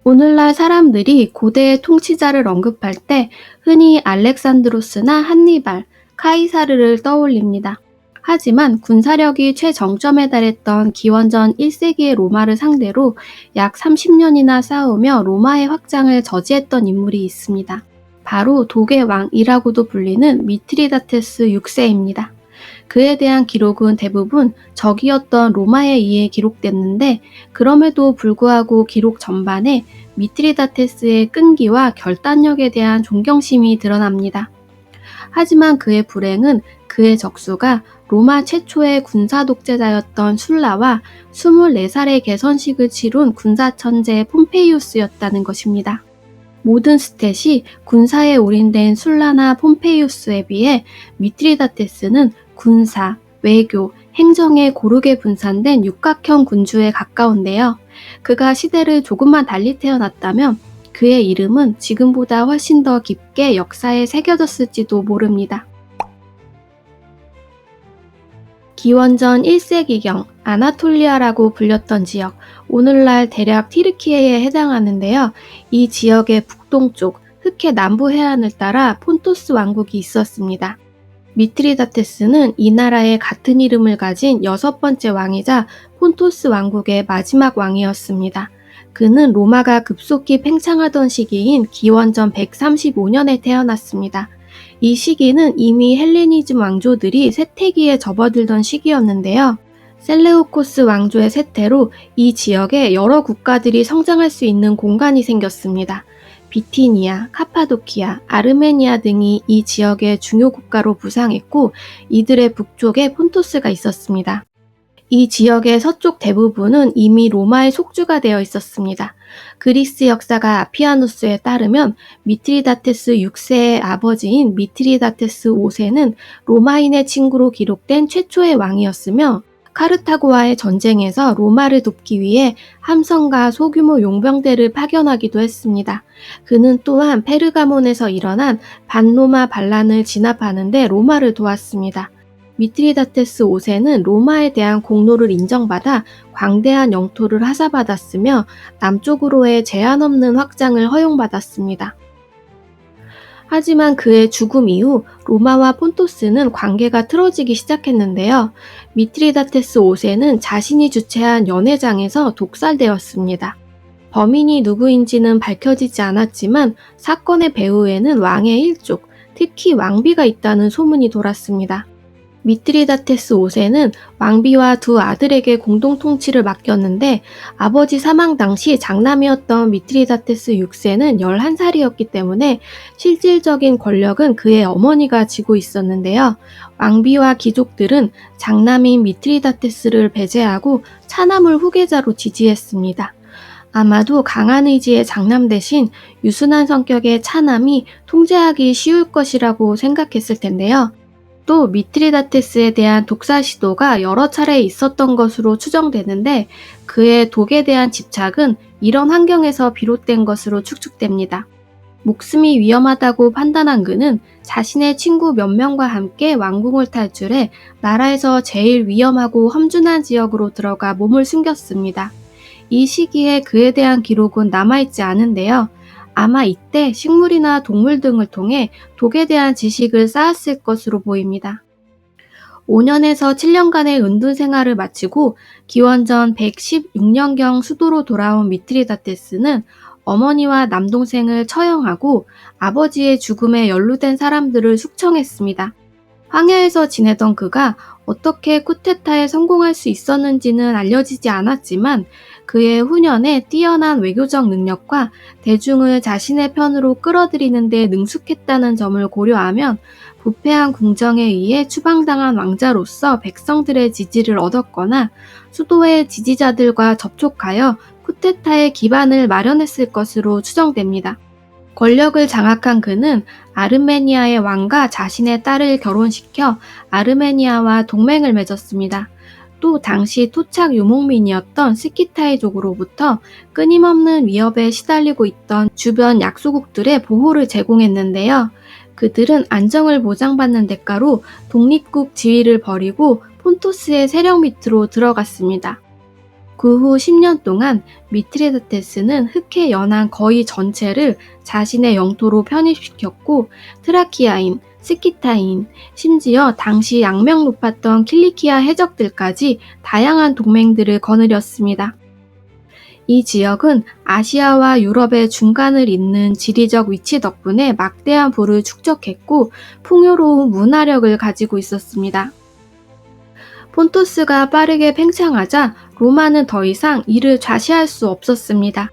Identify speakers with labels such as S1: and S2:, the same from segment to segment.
S1: 오늘날 사람들이 고대의 통치자를 언급할 때 흔히 알렉산드로스나 한니발, 카이사르를 떠올립니다. 하지만 군사력이 최정점에 달했던 기원전 1세기의 로마를 상대로 약 30년이나 싸우며 로마의 확장을 저지했던 인물이 있습니다. 바로 독의 왕이라고도 불리는 미트리다테스 6세입니다. 그에 대한 기록은 대부분 적이었던 로마에 의해 기록됐는데, 그럼에도 불구하고 기록 전반에 미트리다테스의 끈기와 결단력에 대한 존경심이 드러납니다. 하지만 그의 불행은 그의 적수가 로마 최초의 군사 독재자였던 술라와 24살의 개선식을 치룬 군사천재 폼페이우스였다는 것입니다. 모든 스탯이 군사에 올인된 술라나 폼페이우스에 비해 미트리다테스는 군사, 외교, 행정에 고르게 분산된 육각형 군주에 가까운데요. 그가 시대를 조금만 달리 태어났다면 그의 이름은 지금보다 훨씬 더 깊게 역사에 새겨졌을지도 모릅니다. 기원전 1세기경 아나톨리아라고 불렸던 지역, 오늘날 대략 티르키예에 해당하는데요. 이 지역의 북동쪽, 흑해 남부 해안을 따라 폰토스 왕국이 있었습니다. 미트리다테스는 이 나라의 같은 이름을 가진 6번째 왕이자 폰토스 왕국의 마지막 왕이었습니다. 그는 로마가 급속히 팽창하던 시기인 기원전 135년에 태어났습니다. 이 시기는 이미 헬레니즘 왕조들이 쇠퇴기에 접어들던 시기였는데요. 셀레우코스 왕조의 쇠퇴로 이 지역에 여러 국가들이 성장할 수 있는 공간이 생겼습니다. 비티니아, 카파도키아, 아르메니아 등이 이 지역의 중요 국가로 부상했고, 이들의 북쪽에 폰토스가 있었습니다. 이 지역의 서쪽 대부분은 이미 로마의 속주가 되어 있었습니다. 그리스 역사가 아피아누스에 따르면 미트리다테스 6세의 아버지인 미트리다테스 5세는 로마인의 친구로 기록된 최초의 왕이었으며, 카르타고와의 전쟁에서 로마를 돕기 위해 함선과 소규모 용병대를 파견하기도 했습니다. 그는 또한 페르가몬에서 일어난 반로마 반란을 진압하는 데 로마를 도왔습니다. 미트리다테스 5세는 로마에 대한 공로를 인정받아 광대한 영토를 하사받았으며 남쪽으로의 제한 없는 확장을 허용받았습니다. 하지만 그의 죽음 이후 로마와 폰토스는 관계가 틀어지기 시작했는데요. 미트리다테스 5세는 자신이 주최한 연회장에서 독살되었습니다. 범인이 누구인지는 밝혀지지 않았지만 사건의 배후에는 왕의 일족, 특히 왕비가 있다는 소문이 돌았습니다. 미트리다테스 5세는 왕비와 두 아들에게 공동 통치를 맡겼는데, 아버지 사망 당시 장남이었던 미트리다테스 6세는 11살이었기 때문에 실질적인 권력은 그의 어머니가 쥐고 있었는데요. 왕비와 귀족들은 장남인 미트리다테스를 배제하고 차남을 후계자로 지지했습니다. 아마도 강한 의지의 장남 대신 유순한 성격의 차남이 통제하기 쉬울 것이라고 생각했을 텐데요. 또 미트리다테스에 대한 독살 시도가 여러 차례 있었던 것으로 추정되는데, 그의 독에 대한 집착은 이런 환경에서 비롯된 것으로 추측됩니다. 목숨이 위험하다고 판단한 그는 자신의 친구 몇 명과 함께 왕궁을 탈출해 나라에서 제일 위험하고 험준한 지역으로 들어가 몸을 숨겼습니다. 이 시기에 그에 대한 기록은 남아있지 않은데요. 아마 이때 식물이나 동물 등을 통해 독에 대한 지식을 쌓았을 것으로 보입니다. 5년에서 7년간의 은둔 생활을 마치고 기원전 116년경 수도로 돌아온 미트리다테스는 어머니와 남동생을 처형하고 아버지의 죽음에 연루된 사람들을 숙청했습니다. 황야에서 지내던 그가 어떻게 쿠데타에 성공할 수 있었는지는 알려지지 않았지만, 그의 후년에 뛰어난 외교적 능력과 대중을 자신의 편으로 끌어들이는 데 능숙했다는 점을 고려하면 부패한 궁정에 의해 추방당한 왕자로서 백성들의 지지를 얻었거나 수도의 지지자들과 접촉하여 쿠데타의 기반을 마련했을 것으로 추정됩니다. 권력을 장악한 그는 아르메니아의 왕과 자신의 딸을 결혼시켜 아르메니아와 동맹을 맺었습니다. 또 당시 토착 유목민이었던 스키타이족으로부터 끊임없는 위협에 시달리고 있던 주변 약소국들의 보호를 제공했는데요. 그들은 안정을 보장받는 대가로 독립국 지위를 버리고 폰토스의 세력 밑으로 들어갔습니다. 그 후 10년 동안 미트리다테스는 흑해 연안 거의 전체를 자신의 영토로 편입시켰고 트라키아인, 스키타인, 심지어 당시 악명 높았던 킬리키아 해적들까지 다양한 동맹들을 거느렸습니다. 이 지역은 아시아와 유럽의 중간을 잇는 지리적 위치 덕분에 막대한 부를 축적했고 풍요로운 문화력을 가지고 있었습니다. 폰토스가 빠르게 팽창하자 로마는 더 이상 이를 좌시할 수 없었습니다.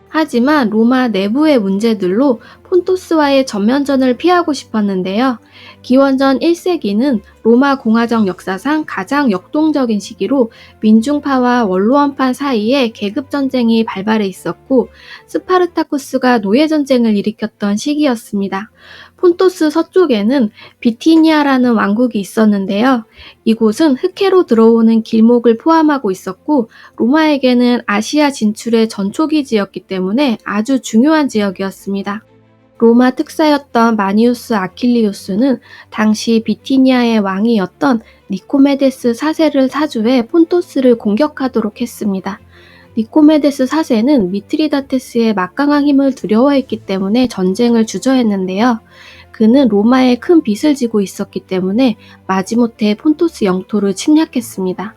S1: 하지만 로마 내부의 문제들로 폰토스와의 전면전을 피하고 싶었는데요. 기원전 1세기는 로마 공화정 역사상 가장 역동적인 시기로 민중파와 원로원파 사이에 계급전쟁이 발발해 있었고 스파르타쿠스가 노예전쟁을 일으켰던 시기였습니다. 폰토스 서쪽에는 비티니아라는 왕국이 있었는데요. 이곳은 흑해로 들어오는 길목을 포함하고 있었고 로마에게는 아시아 진출의 전초기지였기 때문에 아주 중요한 지역이었습니다. 로마 특사였던 마니우스 아킬리우스는 당시 비티니아의 왕이었던 니코메데스 4세를 사주해 폰토스를 공격하도록 했습니다. 니코메데스 4세는 미트리다테스의 막강한 힘을 두려워했기 때문에 전쟁을 주저했는데요. 그는 로마에 큰 빚을 지고 있었기 때문에 마지못해 폰토스 영토를 침략했습니다.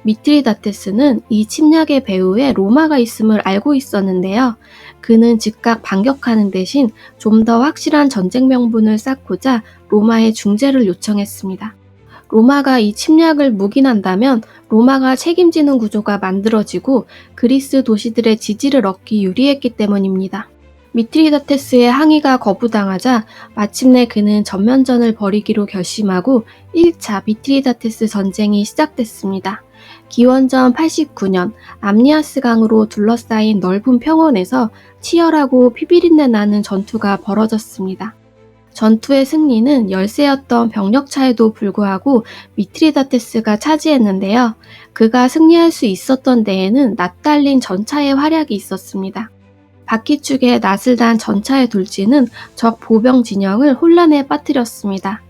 S1: 미트리다테스는 이 침략의 배후에 로마가 있음을 알고 있었는데요. 그는 즉각 반격하는 대신 좀 더 확실한 전쟁 명분을 쌓고자 로마에 중재를 요청했습니다. 로마가 이 침략을 묵인한다면 로마가 책임지는 구조가 만들어지고 그리스 도시들의 지지를 얻기 유리했기 때문입니다. 미트리다테스의 항의가 거부당하자 마침내 그는 전면전을 벌이기로 결심하고 1차 미트리다테스 전쟁이 시작됐습니다. 기원전 89년 암니아스 강으로 둘러싸인 넓은 평원에서 치열하고 피비린내 나는 전투가 벌어졌습니다. 전투의 승리는 열세였던 병력차에도 불구하고 미트리다테스가 차지했는데요. 그가 승리할 수 있었던 데에는 낯달린 전차의 활약이 있었습니다. 바퀴축에 낫을 단 전차의 돌진은 적 보병 진영을 혼란에 빠뜨렸습니다.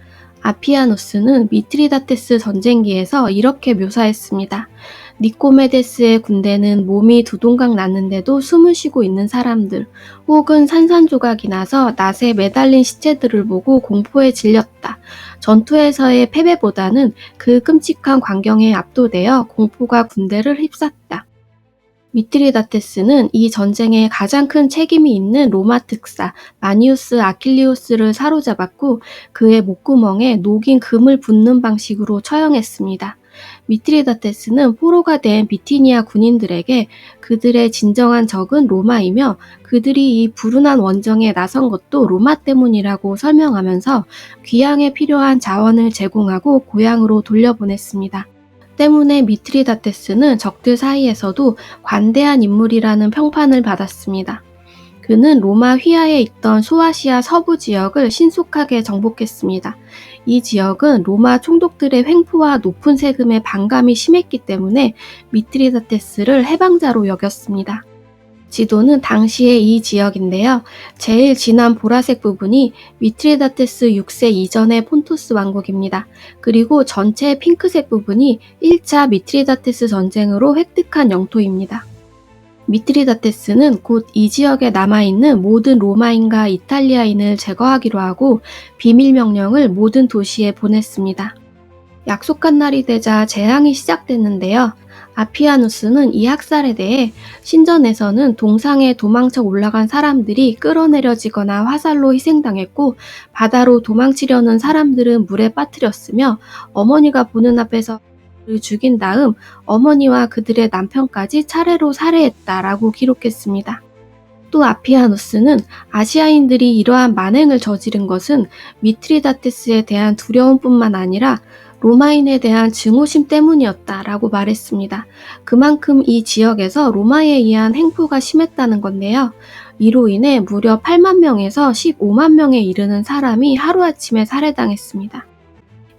S1: 아피아누스는 미트리다테스 전쟁기에서 이렇게 묘사했습니다. 니코메데스의 군대는 몸이 두동강 났는데도 숨을 쉬고 있는 사람들, 혹은 산산조각이 나서 낫에 매달린 시체들을 보고 공포에 질렸다. 전투에서의 패배보다는 그 끔찍한 광경에 압도되어 공포가 군대를 휩쌌다. 미트리다테스는 이 전쟁에 가장 큰 책임이 있는 로마 특사 마니우스 아킬리우스를 사로잡았고 그의 목구멍에 녹인 금을 붓는 방식으로 처형했습니다. 미트리다테스는 포로가 된 비티니아 군인들에게 그들의 진정한 적은 로마이며 그들이 이 불운한 원정에 나선 것도 로마 때문이라고 설명하면서 귀향에 필요한 자원을 제공하고 고향으로 돌려보냈습니다. 때문에 미트리다테스는 적들 사이에서도 관대한 인물이라는 평판을 받았습니다. 그는 로마 휘하에 있던 소아시아 서부 지역을 신속하게 정복했습니다. 이 지역은 로마 총독들의 횡포와 높은 세금에 반감이 심했기 때문에 미트리다테스를 해방자로 여겼습니다. 지도는 당시의 이 지역인데요. 제일 진한 보라색 부분이 미트리다테스 6세 이전의 폰토스 왕국입니다. 그리고 전체 핑크색 부분이 1차 미트리다테스 전쟁으로 획득한 영토입니다. 미트리다테스는 곧 이 지역에 남아있는 모든 로마인과 이탈리아인을 제거하기로 하고 비밀 명령을 모든 도시에 보냈습니다. 약속한 날이 되자 재앙이 시작됐는데요. 아피아누스는 이 학살에 대해 신전에서는 동상에 도망쳐 올라간 사람들이 끌어내려지거나 화살로 희생당했고 바다로 도망치려는 사람들은 물에 빠뜨렸으며 어머니가 보는 앞에서 그를 죽인 다음 어머니와 그들의 남편까지 차례로 살해했다라고 기록했습니다. 또 아피아누스는 아시아인들이 이러한 만행을 저지른 것은 미트리다테스에 대한 두려움뿐만 아니라 로마인에 대한 증오심 때문이었다라고 말했습니다. 그만큼 이 지역에서 로마에 의한 횡포가 심했다는 건데요. 이로 인해 무려 8만 명에서 15만 명에 이르는 사람이 하루아침에 살해당했습니다.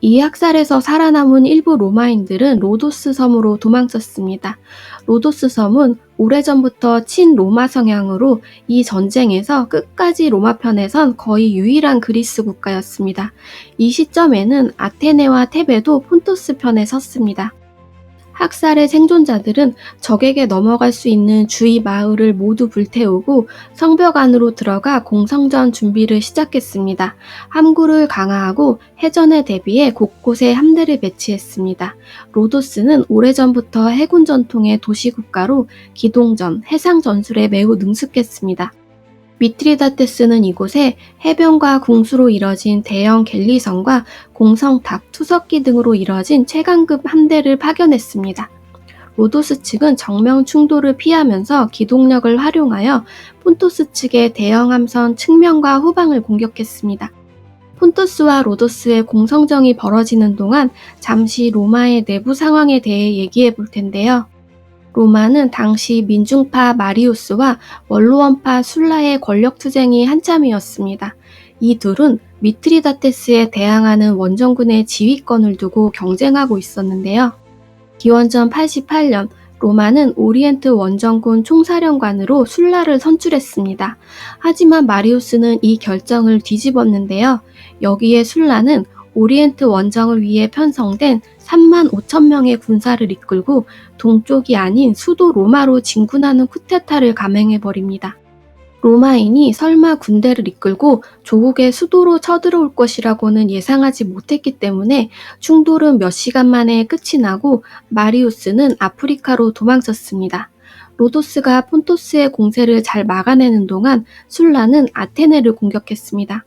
S1: 이 학살에서 살아남은 일부 로마인들은 로도스 섬으로 도망쳤습니다. 로도스 섬은 오래전부터 친로마 성향으로 이 전쟁에서 끝까지 로마 편에 선 거의 유일한 그리스 국가였습니다. 이 시점에는 아테네와 테베도 폰토스 편에 섰습니다. 학살의 생존자들은 적에게 넘어갈 수 있는 주위 마을을 모두 불태우고 성벽 안으로 들어가 공성전 준비를 시작했습니다. 함구를 강화하고 해전에 대비해 곳곳에 함대를 배치했습니다. 로도스는 오래전부터 해군 전통의 도시국가로 기동전, 해상 전술에 매우 능숙했습니다. 미트리다테스는 이곳에 해변과 궁수로 이뤄진 대형 갤리선과 공성탑, 투석기 등으로 이뤄진 최강급 함대를 파견했습니다. 로도스 측은 정면 충돌을 피하면서 기동력을 활용하여 폰토스 측의 대형 함선 측면과 후방을 공격했습니다. 폰토스와 로도스의 공성전이 벌어지는 동안 잠시 로마의 내부 상황에 대해 얘기해 볼 텐데요. 로마는 당시 민중파 마리우스와 원로원파 술라의 권력투쟁이 한참이었습니다. 이 둘은 미트리다테스에 대항하는 원정군의 지휘권을 두고 경쟁하고 있었는데요. 기원전 88년 로마는 오리엔트 원정군 총사령관으로 술라를 선출했습니다. 하지만 마리우스는 이 결정을 뒤집었는데요. 여기에 술라는 오리엔트 원정을 위해 편성된 3만 5천 명의 군사를 이끌고 동쪽이 아닌 수도 로마로 진군하는 쿠데타를 감행해버립니다. 로마인이 설마 군대를 이끌고 조국의 수도로 쳐들어올 것이라고는 예상하지 못했기 때문에 충돌은 몇 시간 만에 끝이 나고 마리우스는 아프리카로 도망쳤습니다. 로도스가 폰토스의 공세를 잘 막아내는 동안 술라는 아테네를 공격했습니다.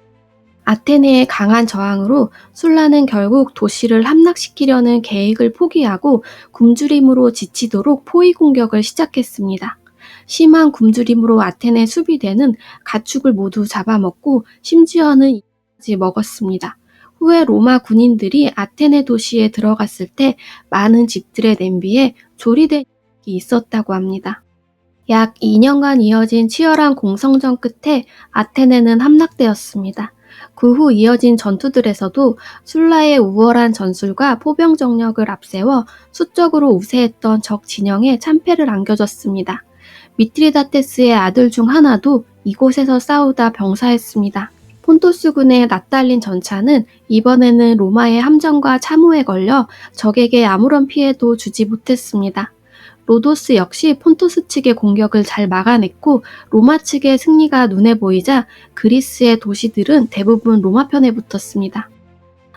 S1: 아테네의 강한 저항으로 술라는 결국 도시를 함락시키려는 계획을 포기하고 굶주림으로 지치도록 포위 공격을 시작했습니다. 심한 굶주림으로 아테네 수비대는 가축을 모두 잡아먹고 심지어는 이까지 먹었습니다. 후에 로마 군인들이 아테네 도시에 들어갔을 때 많은 집들의 냄비에 조리된 일이 있었다고 합니다. 약 2년간 이어진 치열한 공성전 끝에 아테네는 함락되었습니다. 그 후 이어진 전투들에서도 술라의 우월한 전술과 포병 정력을 앞세워 수적으로 우세했던 적 진영에 참패를 안겨줬습니다. 미트리다테스의 아들 중 하나도 이곳에서 싸우다 병사했습니다. 폰토스군의 낯달린 전차는 이번에는 로마의 함정과 참호에 걸려 적에게 아무런 피해도 주지 못했습니다. 로도스 역시 폰토스 측의 공격을 잘 막아냈고 로마 측의 승리가 눈에 보이자 그리스의 도시들은 대부분 로마 편에 붙었습니다.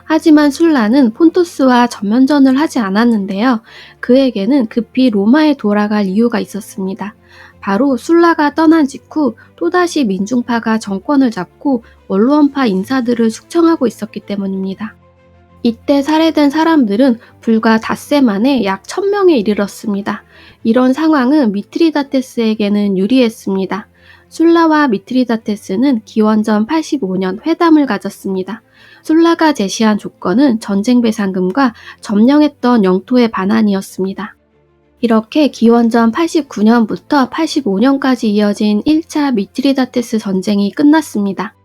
S1: 하지만 술라는 폰토스와 전면전을 하지 않았는데요. 그에게는 급히 로마에 돌아갈 이유가 있었습니다. 바로 술라가 떠난 직후 또다시 민중파가 정권을 잡고 원로원파 인사들을 숙청하고 있었기 때문입니다. 이때 살해된 사람들은 불과 닷새 만에 약 1000명에 이르렀습니다. 이런 상황은 미트리다테스에게는 유리했습니다. 술라와 미트리다테스는 기원전 85년 회담을 가졌습니다. 술라가 제시한 조건은 전쟁 배상금과 점령했던 영토의 반환이었습니다. 이렇게 기원전 89년부터 85년까지 이어진 1차 미트리다테스 전쟁이 끝났습니다.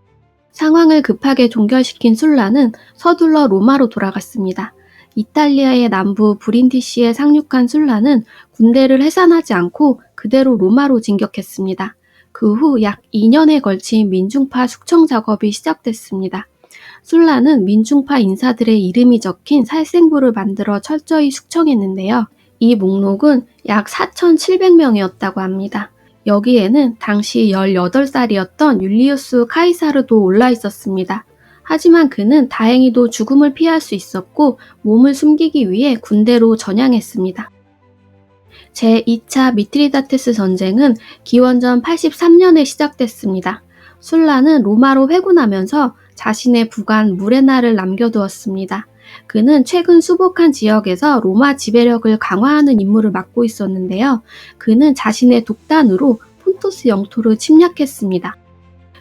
S1: 상황을 급하게 종결시킨 술라는 서둘러 로마로 돌아갔습니다. 이탈리아의 남부 브린디시에 상륙한 술라는 군대를 해산하지 않고 그대로 로마로 진격했습니다. 그 후 약 2년에 걸친 민중파 숙청 작업이 시작됐습니다. 술라는 민중파 인사들의 이름이 적힌 살생부를 만들어 철저히 숙청했는데요. 이 목록은 약 4,700명이었다고 합니다. 여기에는 당시 18살이었던 율리우스 카이사르도 올라 있었습니다. 하지만 그는 다행히도 죽음을 피할 수 있었고 몸을 숨기기 위해 군대로 전향했습니다. 제2차 미트리다테스 전쟁은 기원전 83년에 시작됐습니다. 술라는 로마로 회군하면서 자신의 부관 무레나를 남겨두었습니다. 그는 최근 수복한 지역에서 로마 지배력을 강화하는 임무를 맡고 있었는데요. 그는 자신의 독단으로 폰토스 영토를 침략했습니다.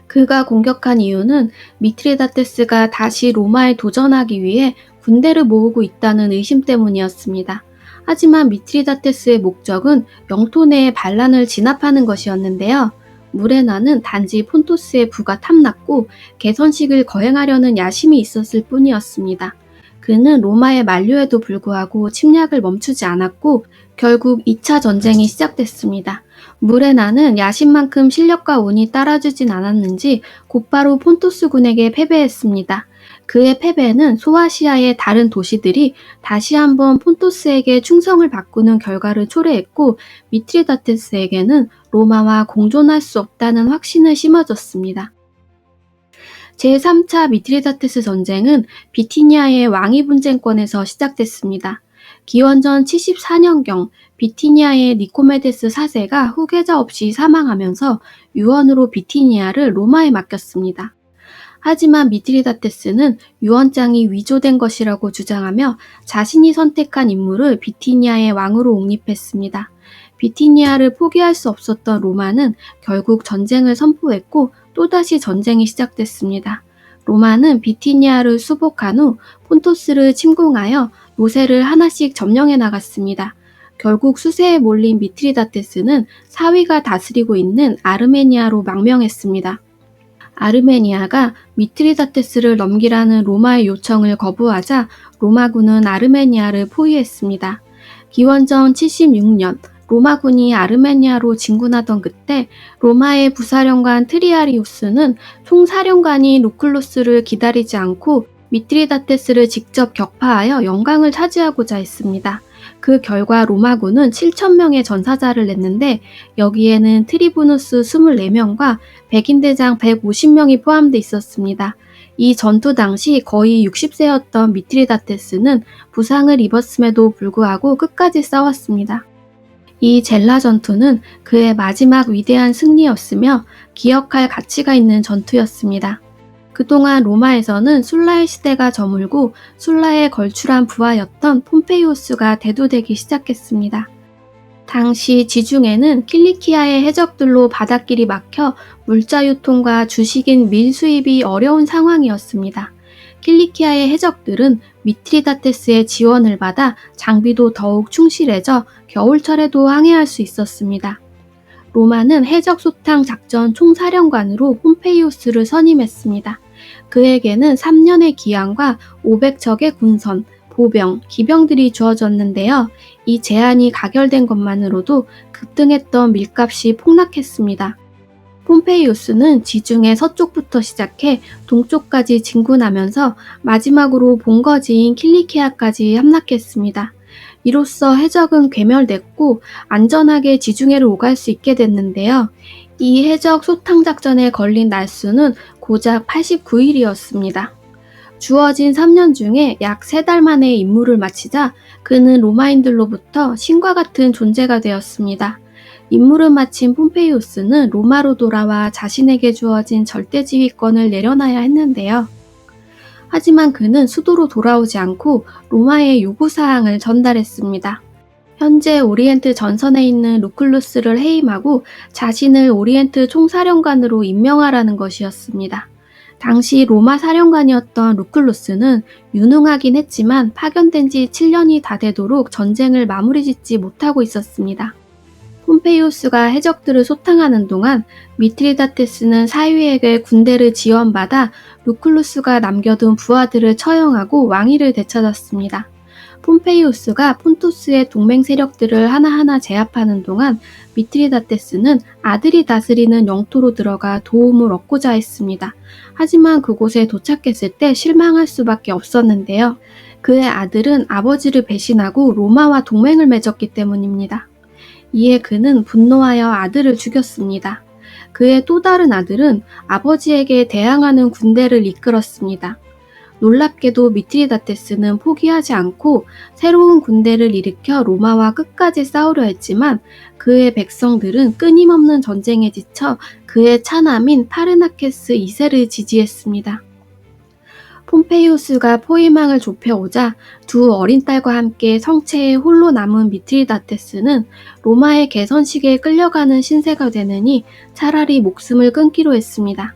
S1: 그가 공격한 이유는 미트리다테스가 다시 로마에 도전하기 위해 군대를 모으고 있다는 의심 때문이었습니다. 하지만 미트리다테스의 목적은 영토 내의 반란을 진압하는 것이었는데요. 무레나는 단지 폰토스의 부가 탐났고 개선식을 거행하려는 야심이 있었을 뿐이었습니다. 그는 로마의 만료에도 불구하고 침략을 멈추지 않았고 결국 2차 전쟁이 시작됐습니다. 무레나는 야심만큼 실력과 운이 따라주진 않았는지 곧바로 폰토스군에게 패배했습니다. 그의 패배는 소아시아의 다른 도시들이 다시 한번 폰토스에게 충성을 바꾸는 결과를 초래했고, 미트리다테스에게는 로마와 공존할 수 없다는 확신을 심어줬습니다. 제3차 미트리다테스 전쟁은 비티니아의 왕위 분쟁권에서 시작됐습니다. 기원전 74년경 비티니아의 니코메데스 4세가 후계자 없이 사망하면서 유언으로 비티니아를 로마에 맡겼습니다. 하지만 미트리다테스는 유언장이 위조된 것이라고 주장하며 자신이 선택한 인물을 비티니아의 왕으로 옹립했습니다. 비티니아를 포기할 수 없었던 로마는 결국 전쟁을 선포했고 또다시 전쟁이 시작됐습니다. 로마는 비티니아를 수복한 후 폰토스를 침공하여 노새를 하나씩 점령해 나갔습니다. 결국 수세에 몰린 미트리다테스는 사위가 다스리고 있는 아르메니아로 망명했습니다. 아르메니아가 미트리다테스를 넘기라는 로마의 요청을 거부하자 로마군은 아르메니아를 포위했습니다. 기원전 76년 로마군이 아르메니아로 진군하던 그때 로마의 부사령관 트리아리우스는 총사령관인 루클루스를 기다리지 않고 미트리다테스를 직접 격파하여 영광을 차지하고자 했습니다. 그 결과 로마군은 7,000명의 전사자를 냈는데 여기에는 트리부누스 24명과 백인대장 150명이 포함되어 있었습니다. 이 전투 당시 거의 60세였던 미트리다테스는 부상을 입었음에도 불구하고 끝까지 싸웠습니다. 이 젤라 전투는 그의 마지막 위대한 승리였으며 기억할 가치가 있는 전투였습니다. 그동안 로마에서는 술라의 시대가 저물고 술라의 걸출한 부하였던 폼페이우스가 대두되기 시작했습니다. 당시 지중해는 킬리키아의 해적들로 바닷길이 막혀 물자 유통과 주식인 밀 수입이 어려운 상황이었습니다. 킬리키아의 해적들은 미트리다테스의 지원을 받아 장비도 더욱 충실해져 겨울철에도 항해할 수 있었습니다. 로마는 해적 소탕 작전 총사령관으로 폼페이우스를 선임했습니다. 그에게는 3년의 기한과 500척의 군선, 보병, 기병들이 주어졌는데요. 이 제한이 가결된 것만으로도 급등했던 밀값이 폭락했습니다. 폼페이우스는 지중해 서쪽부터 시작해 동쪽까지 진군하면서 마지막으로 본거지인 킬리키아까지 함락했습니다. 이로써 해적은 괴멸됐고 안전하게 지중해를 오갈 수 있게 됐는데요. 이 해적 소탕 작전에 걸린 날수는 고작 89일이었습니다. 주어진 3년 중에 약 3달 만에 임무를 마치자 그는 로마인들로부터 신과 같은 존재가 되었습니다. 임무를 마친 폼페이우스는 로마로 돌아와 자신에게 주어진 절대지휘권을 내려놔야 했는데요. 하지만 그는 수도로 돌아오지 않고 로마의 요구사항을 전달했습니다. 현재 오리엔트 전선에 있는 루클루스를 해임하고 자신을 오리엔트 총사령관으로 임명하라는 것이었습니다. 당시 로마 사령관이었던 루클루스는 유능하긴 했지만 파견된 지 7년이 다 되도록 전쟁을 마무리 짓지 못하고 있었습니다. 폼페이우스가 해적들을 소탕하는 동안 미트리다테스는 사위에게 군대를 지원받아 루클루스가 남겨둔 부하들을 처형하고 왕위를 되찾았습니다. 폼페이우스가 폰토스의 동맹 세력들을 하나하나 제압하는 동안 미트리다테스는 아들이 다스리는 영토로 들어가 도움을 얻고자 했습니다. 하지만 그곳에 도착했을 때 실망할 수밖에 없었는데요. 그의 아들은 아버지를 배신하고 로마와 동맹을 맺었기 때문입니다. 이에 그는 분노하여 아들을 죽였습니다. 그의 또 다른 아들은 아버지에게 대항하는 군대를 이끌었습니다. 놀랍게도 미트리다테스는 포기하지 않고 새로운 군대를 일으켜 로마와 끝까지 싸우려 했지만 그의 백성들은 끊임없는 전쟁에 지쳐 그의 차남인 파르나케스 2세를 지지했습니다. 폼페이우스가 포위망을 좁혀오자 두 어린 딸과 함께 성체에 홀로 남은 미트리다테스는 로마의 개선식에 끌려가는 신세가 되느니 차라리 목숨을 끊기로 했습니다.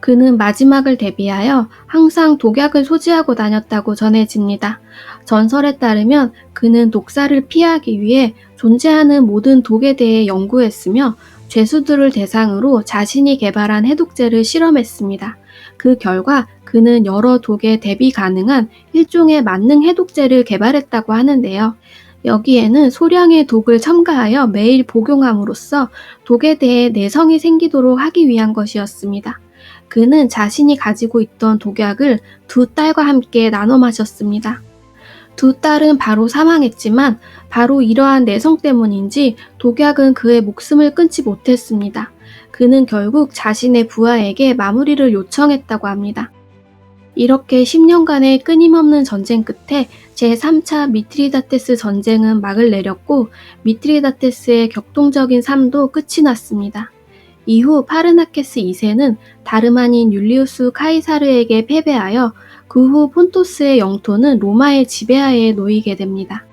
S1: 그는 마지막을 대비하여 항상 독약을 소지하고 다녔다고 전해집니다. 전설에 따르면 그는 독사를 피하기 위해 존재하는 모든 독에 대해 연구했으며 죄수들을 대상으로 자신이 개발한 해독제를 실험했습니다. 그 결과 그는 여러 독에 대비 가능한 일종의 만능 해독제를 개발했다고 하는데요. 여기에는 소량의 독을 첨가하여 매일 복용함으로써 독에 대해 내성이 생기도록 하기 위한 것이었습니다. 그는 자신이 가지고 있던 독약을 두 딸과 함께 나눠 마셨습니다. 두 딸은 바로 사망했지만 바로 이러한 내성 때문인지 독약은 그의 목숨을 끊지 못했습니다. 그는 결국 자신의 부하에게 마무리를 요청했다고 합니다. 이렇게 10년간의 끊임없는 전쟁 끝에 제3차 미트리다테스 전쟁은 막을 내렸고 미트리다테스의 격동적인 삶도 끝이 났습니다. 이후 파르나케스 2세는 다름 아닌 율리우스 카이사르에게 패배하여 그 후 폰토스의 영토는 로마의 지배하에 놓이게 됩니다.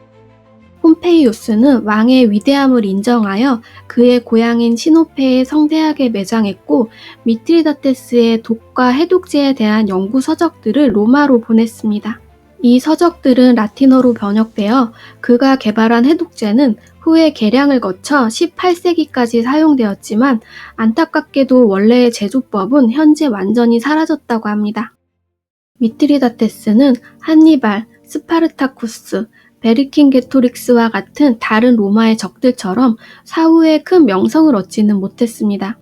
S1: 폼페이우스는 왕의 위대함을 인정하여 그의 고향인 시노페에 성대하게 매장했고 미트리다테스의 독과 해독제에 대한 연구 서적들을 로마로 보냈습니다. 이 서적들은 라틴어로 번역되어 그가 개발한 해독제는 후에 개량을 거쳐 18세기까지 사용되었지만 안타깝게도 원래의 제조법은 현재 완전히 사라졌다고 합니다. 미트리다테스는 한니발, 스파르타쿠스, 베르킨게토릭스와 같은 다른 로마의 적들처럼 사후에 큰 명성을 얻지는 못했습니다.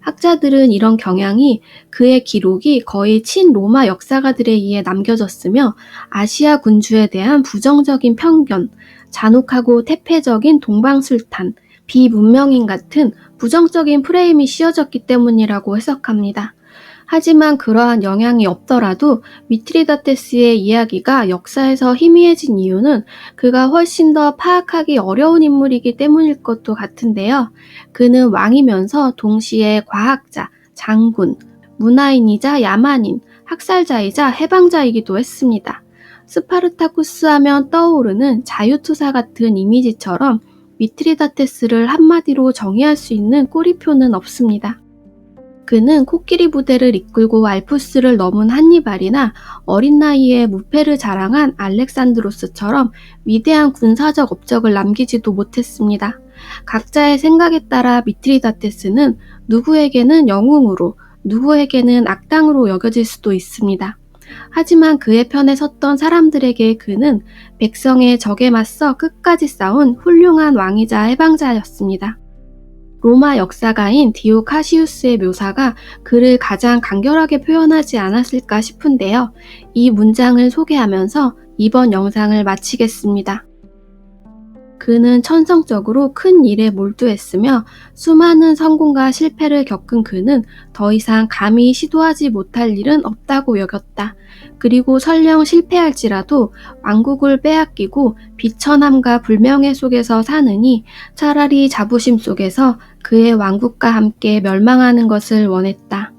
S1: 학자들은 이런 경향이 그의 기록이 거의 친로마 역사가들에 의해 남겨졌으며 아시아 군주에 대한 부정적인 편견, 잔혹하고 태폐적인 동방술탄, 비문명인 같은 부정적인 프레임이 씌워졌기 때문이라고 해석합니다. 하지만 그러한 영향이 없더라도 미트리다테스의 이야기가 역사에서 희미해진 이유는 그가 훨씬 더 파악하기 어려운 인물이기 때문일 것도 같은데요. 그는 왕이면서 동시에 과학자, 장군, 문화인이자 야만인, 학살자이자 해방자이기도 했습니다. 스파르타쿠스 하면 떠오르는 자유투사 같은 이미지처럼 미트리다테스를 한마디로 정의할 수 있는 꼬리표는 없습니다. 그는 코끼리 부대를 이끌고 알프스를 넘은 한니발이나 어린 나이에 무패를 자랑한 알렉산드로스처럼 위대한 군사적 업적을 남기지도 못했습니다. 각자의 생각에 따라 미트리다테스는 누구에게는 영웅으로, 누구에게는 악당으로 여겨질 수도 있습니다. 하지만 그의 편에 섰던 사람들에게 그는 백성의 적에 맞서 끝까지 싸운 훌륭한 왕이자 해방자였습니다. 로마 역사가인 디오 카시우스의 묘사가 그를 가장 간결하게 표현하지 않았을까 싶은데요. 이 문장을 소개하면서 이번 영상을 마치겠습니다. 그는 천성적으로 큰 일에 몰두했으며 수많은 성공과 실패를 겪은 그는 더 이상 감히 시도하지 못할 일은 없다고 여겼다. 그리고 설령 실패할지라도 왕국을 빼앗기고 비천함과 불명예 속에서 사느니 차라리 자부심 속에서 그의 왕국과 함께 멸망하는 것을 원했다.